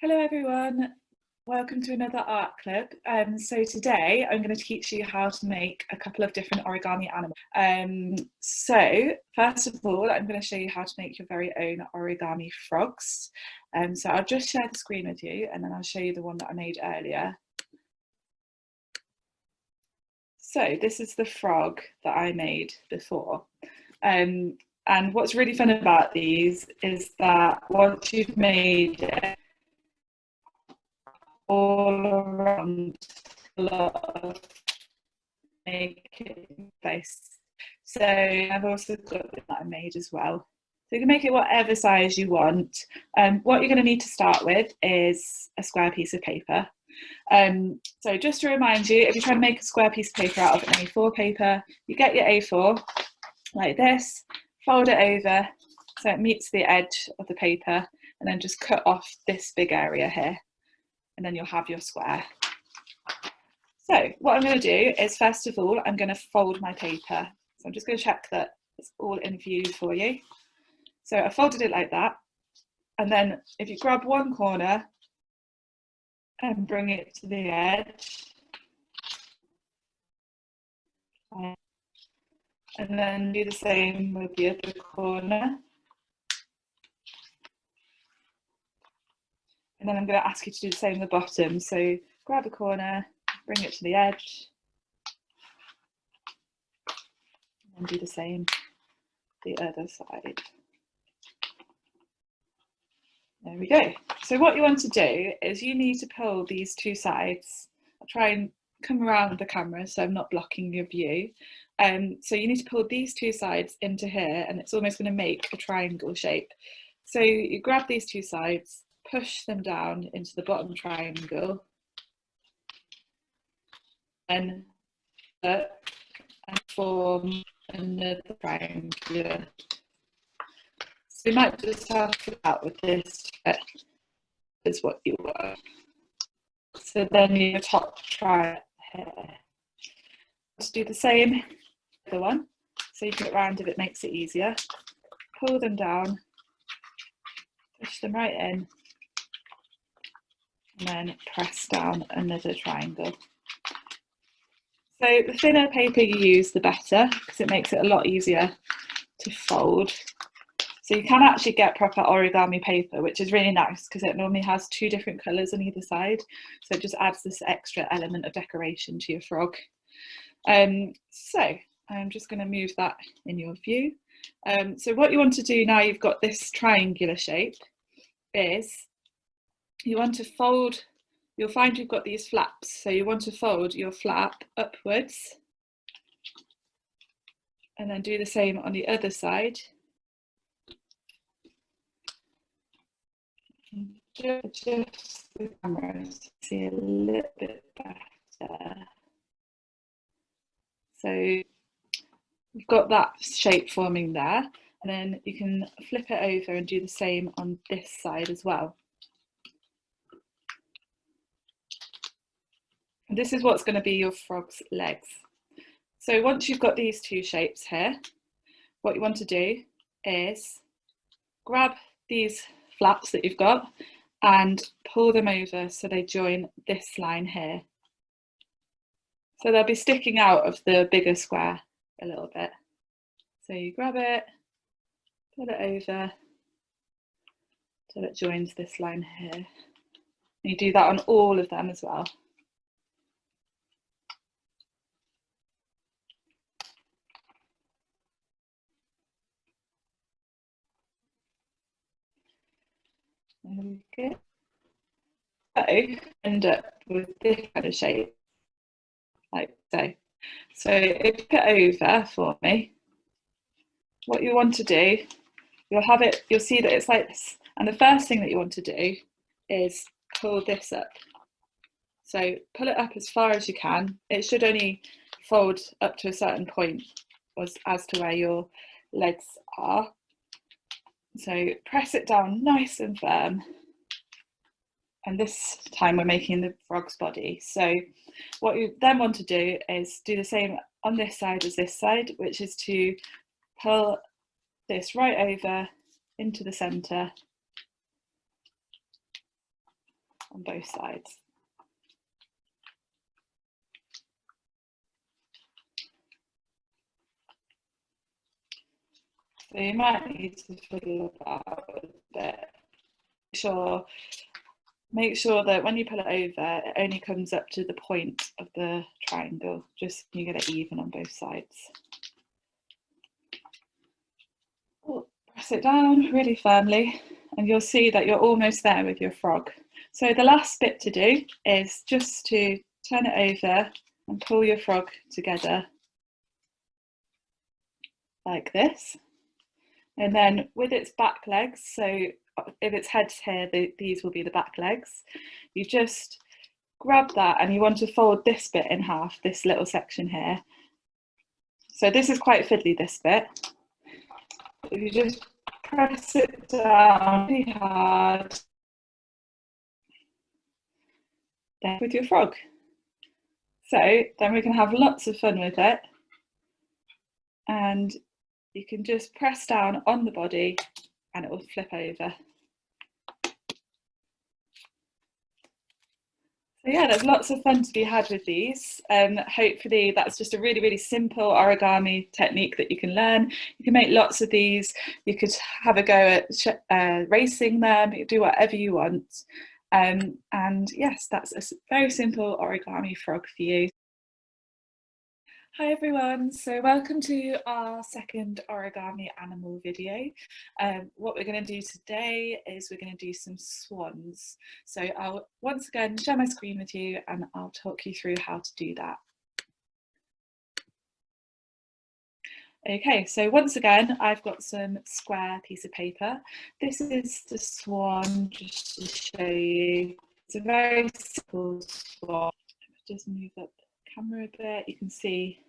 Hello everyone, welcome to another art club. So today I'm going to teach you how to make a couple of different origami animals. So first of all, I'm going to show you how to make your very own origami frogs. So I'll just share the screen with you and then I'll show you the one that I made earlier. So this is the frog that I made before. And what's really fun about these is that once you've made it, all around a lot of making space. So I've also got that I made as well. So you can make it whatever size you want. What you're going to need to start with is a square piece of paper. So just to remind you, if you're trying to make a square piece of paper out of an A4 paper, you get your A4 like this, fold it over so it meets the edge of the paper, and then just cut off this big area here, and then you'll have your square. So what I'm going to do is, first of all, I'm going to fold my paper. So I'm just going to check that it's all in view for you. So I folded it like that. And then if you grab one corner and bring it to the edge, and then do the same with the other corner. And then I'm going to ask you to do the same with the bottom. So grab a corner, bring it to the edge, and do the same the other side. There we go. So what you want to do is you need to pull these two sides. I'll try and come around the camera so I'm not blocking your view. So you need to pull these two sides into here, and it's almost going to make a triangle shape. So you grab these two sides, push them down into the bottom triangle, and form another triangle. So you might just have to out with this is what you want. So then your top try here. Just do the same the one. So you put it round if it makes it easier. Pull them down, push them right in, and then press down another triangle. So the thinner paper you use, the better, because it makes it a lot easier to fold. So you can actually get proper origami paper, which is really nice because it normally has two different colours on either side. So it just adds this extra element of decoration to your frog. So I'm just going to move that in your view. So what you want to do now you've got this triangular shape is you want to fold, you'll find you've got these flaps. So you want to fold your flap upwards and then do the same on the other side. Just the camera to see a little bit better. So you've got that shape forming there, and then you can flip it over and do the same on this side as well. And this is what's going to be your frog's legs. So once you've got these two shapes here, what you want to do is grab these flaps that you've got and pull them over so they join this line here. So they'll be sticking out of the bigger square a little bit. So you grab it, pull it over till it joins this line here. And you do that on all of them as well. There we go. So end up with this kind of shape, like so. So if you put over for me, what you want to do, you'll see that it's like this. And the first thing that you want to do is pull this up. So pull it up as far as you can. It should only fold up to a certain point as to where your legs are. So press it down nice and firm. And this time we're making the frog's body. So what you then want to do is do the same on this side as this side, which is to pull this right over into the centre on both sides. So you might need to fiddle about a bit. Make sure that when you pull it over, it only comes up to the point of the triangle, just so you get it even on both sides. Press it down really firmly, and you'll see that you're almost there with your frog. So the last bit to do is just to turn it over and pull your frog together like this. And then with its back legs, so if its head's here, these will be the back legs. You just grab that and you want to fold this bit in half, this little section here. So this is quite fiddly, this bit. If you just press it down really hard, there with your frog. So then we can have lots of fun with it. And you can just press down on the body and it will flip over. So yeah, there's lots of fun to be had with these. Hopefully that's just a really, really simple origami technique that you can learn. You can make lots of these. You could have a go at racing them. You can do whatever you want. And yes, that's a very simple origami frog for you. Hi everyone, so welcome to our second origami animal video. What we're going to do today is we're going to do some swans. So I'll once again share my screen with you and I'll talk you through how to do that. Okay, so once again, I've got some square piece of paper. This is the swan, just to show you. It's a very simple swan. Just move up the camera a bit, you can see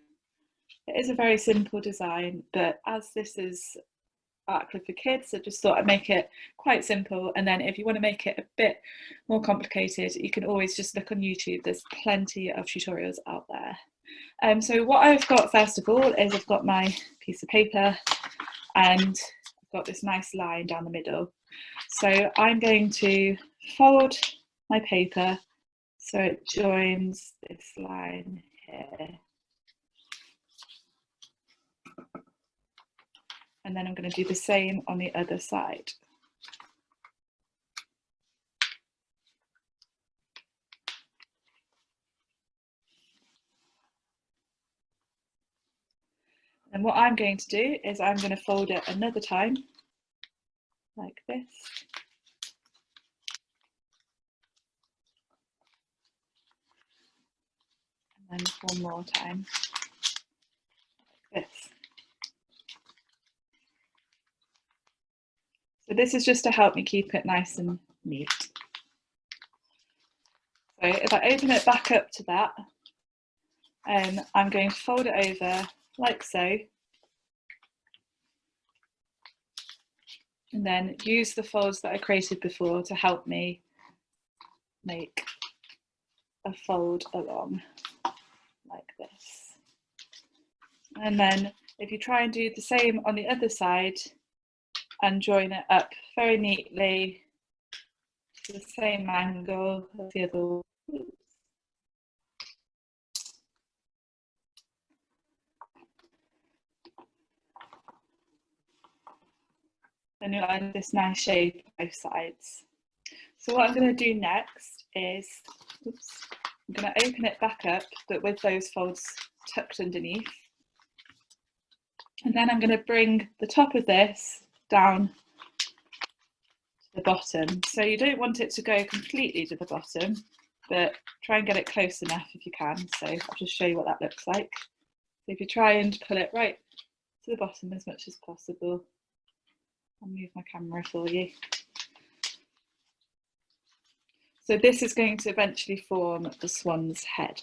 it is a very simple design, but as this is art club for kids, I just thought I'd make it quite simple. And then if you want to make it a bit more complicated, you can always just look on YouTube. There's plenty of tutorials out there. So what I've got first of all is I've got my piece of paper and I've got this nice line down the middle. So I'm going to fold my paper so it joins this line here. And then I'm going to do the same on the other side. And what I'm going to do is I'm going to fold it another time, like this. And then one more time, like this. So this is just to help me keep it nice and neat. So if I open it back up to that, I'm going to fold it over like so. And then use the folds that I created before to help me make a fold along like this. And then if you try and do the same on the other side and join it up very neatly to the same angle as the other one. Then you'll have this nice shape on both sides. So what I'm going to do next is, I'm going to open it back up, but with those folds tucked underneath. And then I'm going to bring the top of this down to the bottom. So you don't want it to go completely to the bottom, but try and get it close enough if you can. So I'll just show you what that looks like. So if you try and pull it right to the bottom as much as possible, I'll move my camera for you. So this is going to eventually form the swan's head.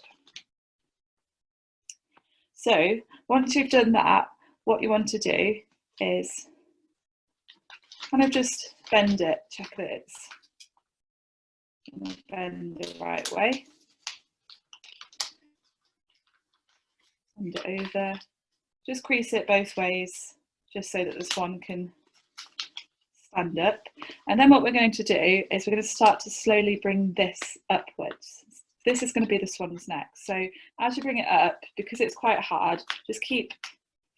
So once you've done that, what you want to do is kind of just bend it, check that it's bend the right way. Bend it over, just crease it both ways, just so that the swan can stand up. And then what we're going to do is we're going to start to slowly bring this upwards. This is going to be the swan's neck. So as you bring it up, because it's quite hard, just keep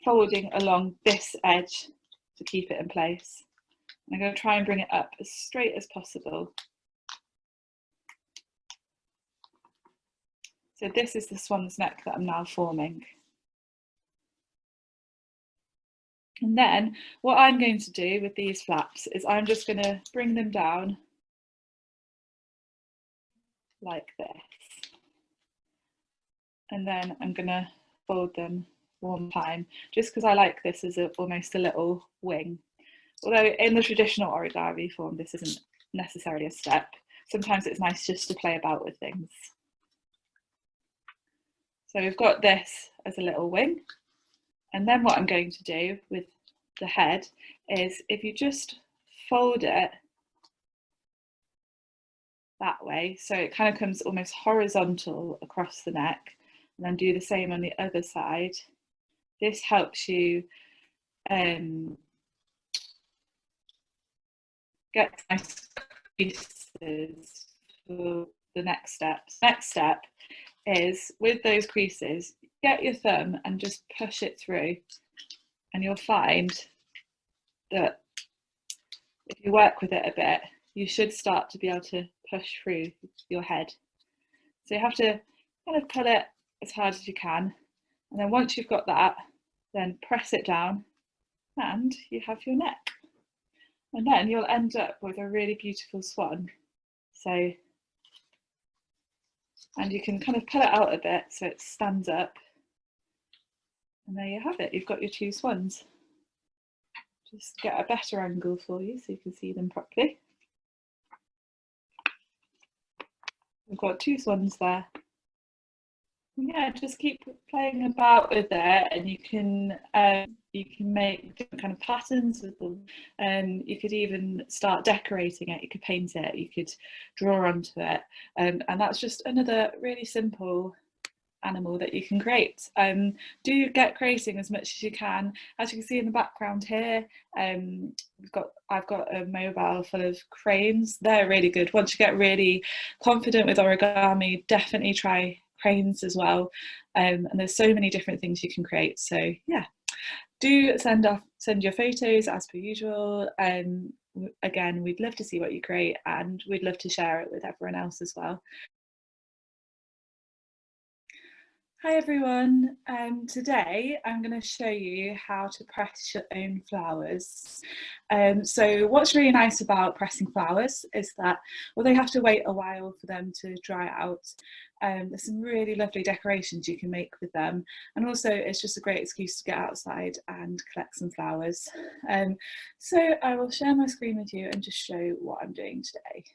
folding along this edge to keep it in place. And I'm going to try and bring it up as straight as possible. So this is the swan's neck that I'm now forming. And then what I'm going to do with these flaps is I'm just going to bring them down like this. And then I'm going to fold them one time, just because I like this as almost a little wing. Although in the traditional origami form, this isn't necessarily a step. Sometimes it's nice just to play about with things. So we've got this as a little wing. And then what I'm going to do with the head is if you just fold it that way, so it kind of comes almost horizontal across the neck, and then do the same on the other side. This helps you get nice creases for the next steps. Next step is with those creases, get your thumb and just push it through, and you'll find that if you work with it a bit, you should start to be able to push through your head. So you have to kind of pull it as hard as you can, and then once you've got that, then press it down and you have your neck. And then you'll end up with a really beautiful swan. So, and you can kind of pull it out a bit so it stands up. And there you have it, you've got your two swans. Just get a better angle for you so you can see them properly. We've got two swans there. Yeah, just keep playing about with it, and you can make different kind of patterns with them. You could even start decorating it. You could paint it. You could draw onto it, and that's just another really simple animal that you can create. Do get creating as much as you can. As you can see in the background here, I've got a mobile full of cranes. They're really good. Once you get really confident with origami, definitely try cranes as well. And there's so many different things you can create. So yeah, do send your photos as per usual. Again, we'd love to see what you create, and we'd love to share it with everyone else as well. Hi everyone, today I'm going to show you how to press your own flowers. So what's really nice about pressing flowers is that although you have to wait a while for them to dry out, there's some really lovely decorations you can make with them, and also it's just a great excuse to get outside and collect some flowers. So I will share my screen with you and just show what I'm doing today.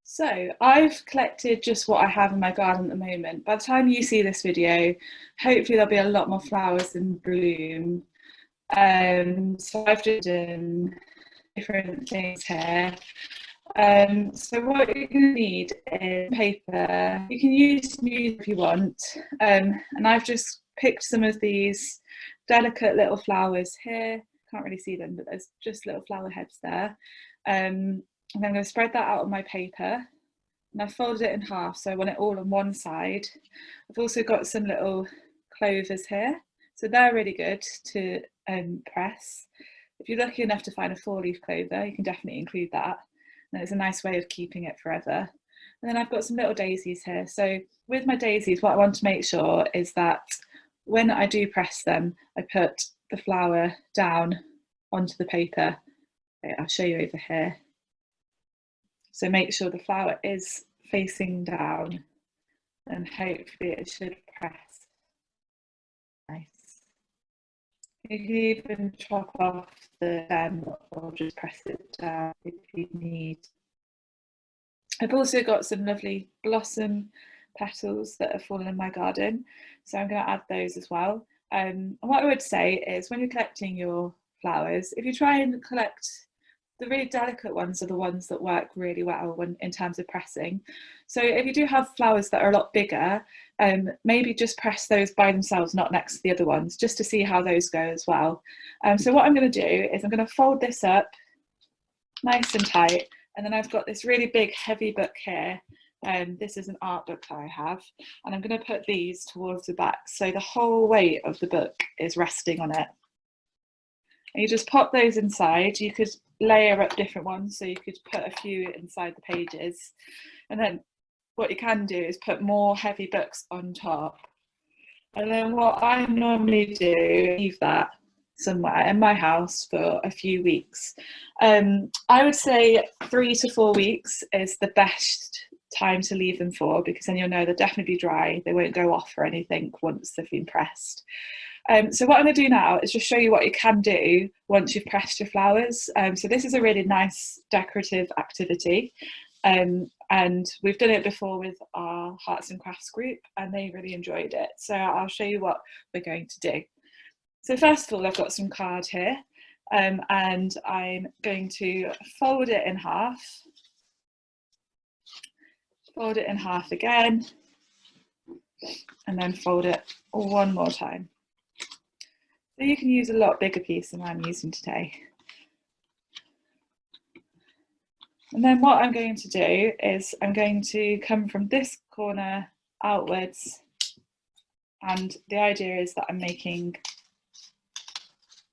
So I've collected just what I have in my garden at the moment. By the time you see this video, hopefully there'll be a lot more flowers in bloom. So I've just done different things here. So what you're going to need is paper. You can use news if you want. And I've just picked some of these delicate little flowers here. Can't really see them, but there's just little flower heads there. And I'm going to spread that out on my paper, and I've folded it in half so I want it all on one side. I've also got some little clovers here, so they're really good to press. If you're lucky enough to find a 4-leaf clover, you can definitely include that, and it's a nice way of keeping it forever. And then I've got some little daisies here. So with my daisies, what I want to make sure is that when I do press them, I put the flower down onto the paper. Okay, I'll show you over here. So make sure the flower is facing down, and hopefully it should press. Nice. You can even chop off the stem or just press it down if you need. I've also got some lovely blossom petals that have fallen in my garden, so I'm going to add those as well. And what I would say is when you're collecting your flowers, if you try and collect the really delicate ones are the ones that work really well when in terms of pressing. So if you do have flowers that are a lot bigger, maybe just press those by themselves, not next to the other ones, just to see how those go as well. So what I'm going to do is I'm going to fold this up nice and tight, and then I've got this really big heavy book here. This is an art book that I have, and I'm going to put these towards the back so the whole weight of the book is resting on it. And you just pop those inside. You could layer up different ones, so you could put a few inside the pages, and then what you can do is put more heavy books on top. And then what I normally do, leave that somewhere in my house for a few weeks. I would say 3 to 4 weeks is the best time to leave them for, because then you'll know they'll definitely be dry, they won't go off or anything once they've been pressed. So what I'm going to do now is just show you what you can do once you've pressed your flowers. So this is a really nice decorative activity, and we've done it before with our Arts and Crafts group and they really enjoyed it. So I'll show you what we're going to do. So first of all, I've got some card here, and I'm going to fold it in half. Fold it in half again, and then fold it one more time. So you can use a lot bigger piece than I'm using today. And then what I'm going to do is I'm going to come from this corner outwards, and the idea is that I'm making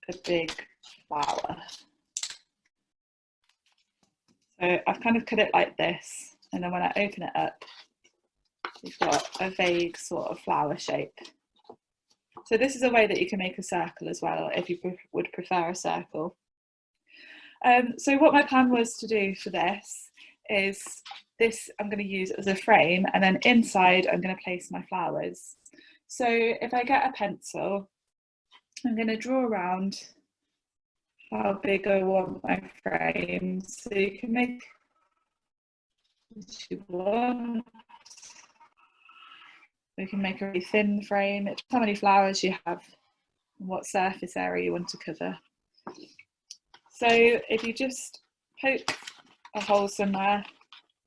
a big flower. So I've kind of cut it like this, and then when I open it up, you've got a vague sort of flower shape. So this is a way that you can make a circle as well, if you would prefer a circle. So what my plan was to do for this is this I'm going to use as a frame, and then inside I'm going to place my flowers. So if I get a pencil, I'm going to draw around how big I want my frame. So you can make what you want. We can make a really thin frame. It's how many flowers you have and what surface area you want to cover. So if you just poke a hole somewhere,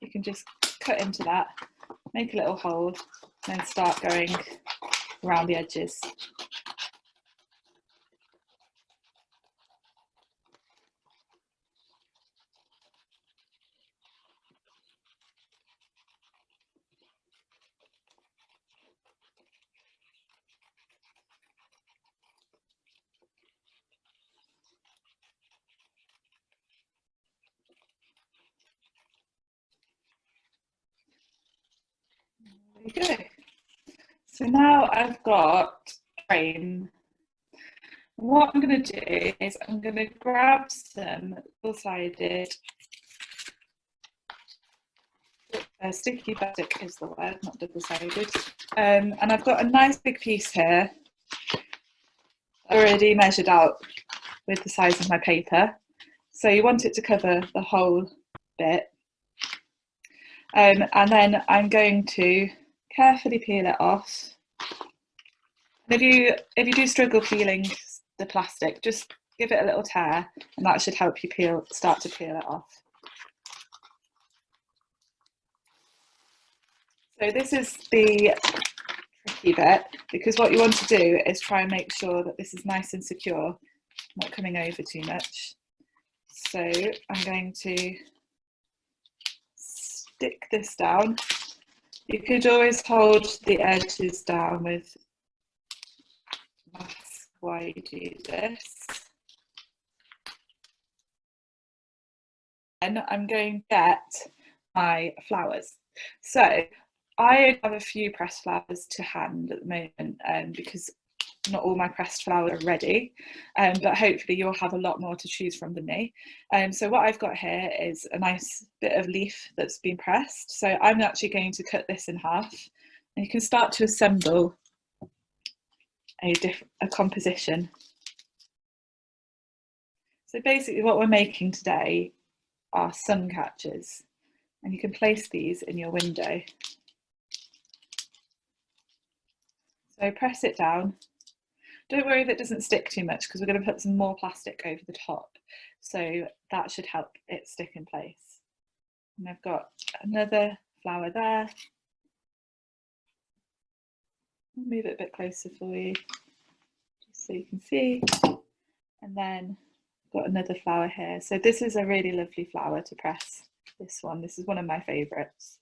you can just cut into that, make a little hole, and then start going around the edges. There you go. So now I've got a frame. What I'm going to do is I'm going to grab some double-sided, sticky plastic is the word, not double-sided. And I've got a nice big piece here, already measured out with the size of my paper. So you want it to cover the whole bit. And then I'm going to carefully peel it off. And if you do struggle peeling the plastic, just give it a little tear, and that should help you start to peel it off. So this is the tricky bit, because what you want to do is try and make sure that this is nice and secure, not coming over too much. So I'm going to stick this down. You could always hold the edges down with mask while you do this. And I'm going to get my flowers. So I have a few pressed flowers to hand at the moment, because not all my pressed flowers are ready, but hopefully you'll have a lot more to choose from than me. So what I've got here is a nice bit of leaf that's been pressed. So I'm actually going to cut this in half, and you can start to assemble a composition. So basically what we're making today are sun catchers, and you can place these in your window. So press it down. Don't worry if it doesn't stick too much, because we're going to put some more plastic over the top. so that should help it stick in place. And I've got another flower there. I'll move it a bit closer for you, just so you can see. And then I've got another flower here. So this is a really lovely flower to press, this one. This is one of my favourites.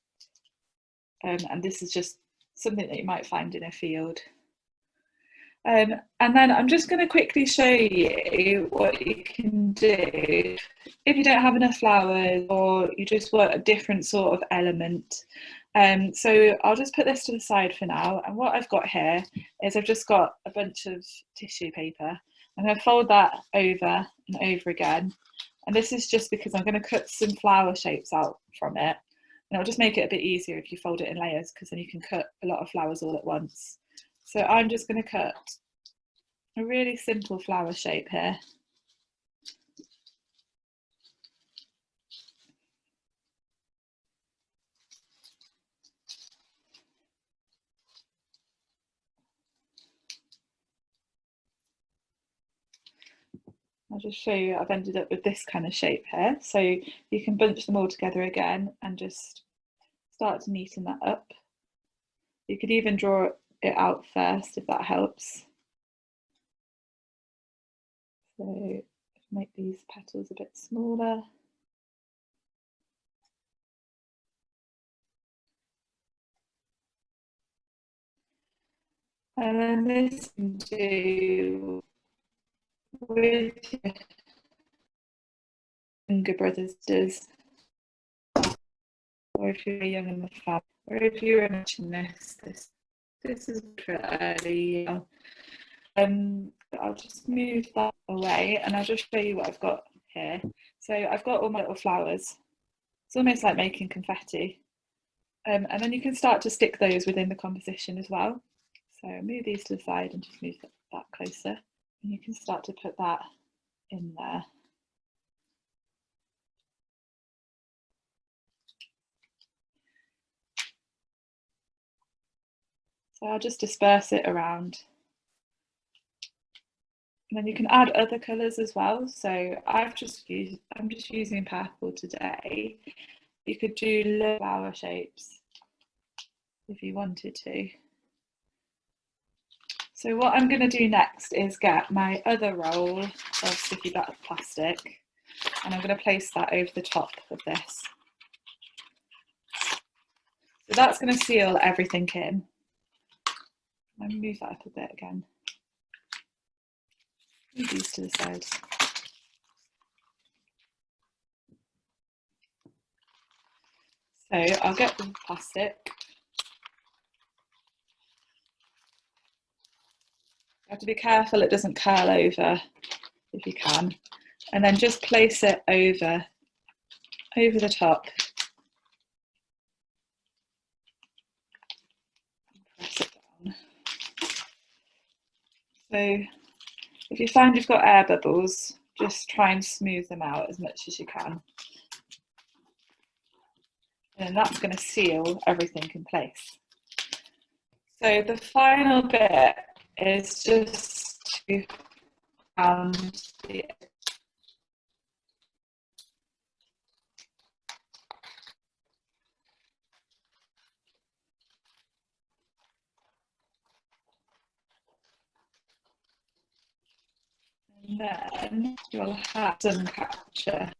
And this is just something that you might find in a field. And then I'm just going to quickly show you what you can do if you don't have enough flowers or you just want a different sort of element. So I'll just put this to the side for now, and what I've got here is I've just got a bunch of tissue paper. I'm going to fold that over and over again, and this is just because I'm going to cut some flower shapes out from it, and it'll just make it a bit easier if you fold it in layers, because then you can cut a lot of flowers all at once. So I'm just going to cut a really simple flower shape here. I'll just show you, I've ended up with this kind of shape here. So you can bunch them all together again and just start to neaten that up. You could even draw it out first if that helps. So make these petals a bit smaller. And then this can do with your younger brothers does, or if you're young in the family, or if you're imagine this is for early. I'll just move that away and I'll just show you what I've got here. So I've got all my little flowers. It's almost like making confetti. And then you can start to stick those within the composition as well. So move these to the side and just move that closer. And you can start to put that in there. So I'll just disperse it around. And then you can add other colours as well. So I'm just using purple today. You could do little flower shapes if you wanted to. So what I'm going to do next is get my other roll of sticky black plastic, and I'm going to place that over the top of this. So that's going to seal everything in. Let me move that up a bit again. Move these to the side. So I'll get the plastic. You have to be careful it doesn't curl over if you can. And then just place it over the top. Press it down. So if you find you've got air bubbles, just try and smooth them out as much as you can. And that's going to seal everything in place. So the final bit is just to round the and then you'll have sun capture.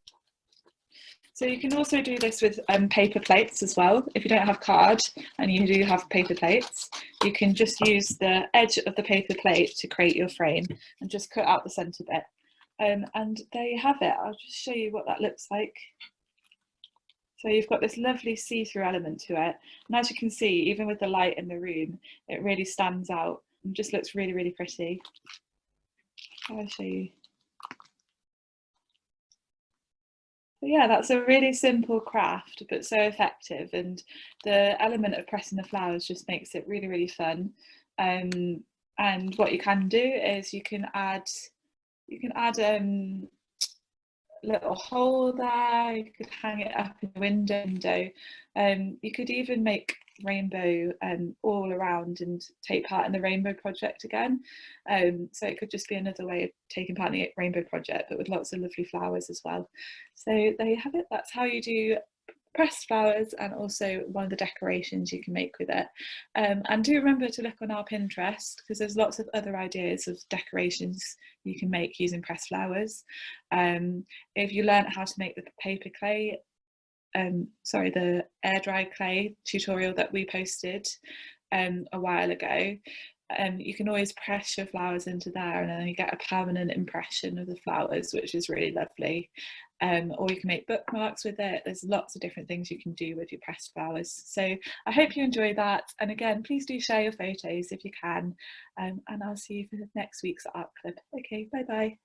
So you can also do this with paper plates as well. If you don't have card and you do have paper plates, you can just use the edge of the paper plate to create your frame and just cut out the centre bit. And there you have it. I'll just show you what that looks like. So you've got this lovely see-through element to it. And as you can see, even with the light in the room, it really stands out and just looks really, really pretty. I'll show you. But yeah, that's a really simple craft, but so effective. And the element of pressing the flowers just makes it really, really fun. And what you can do is you can add little hole there. You could hang it up in the window. You could even make rainbow all around and take part in the rainbow project again. So it could just be another way of taking part in the rainbow project, but with lots of lovely flowers as well. So there you have it. That's how you do pressed flowers, and also one of the decorations you can make with it. And do remember to look on our Pinterest, because there's lots of other ideas of decorations you can make using pressed flowers. If you learn how to make the paper clay, the air dry clay tutorial that we posted a while ago, you can always press your flowers into there, and then you get a permanent impression of the flowers, which is really lovely. Or you can make bookmarks with it. There's lots of different things you can do with your pressed flowers. So I hope you enjoy that. And again, please do share your photos if you can. And I'll see you for next week's art club. Okay, bye bye.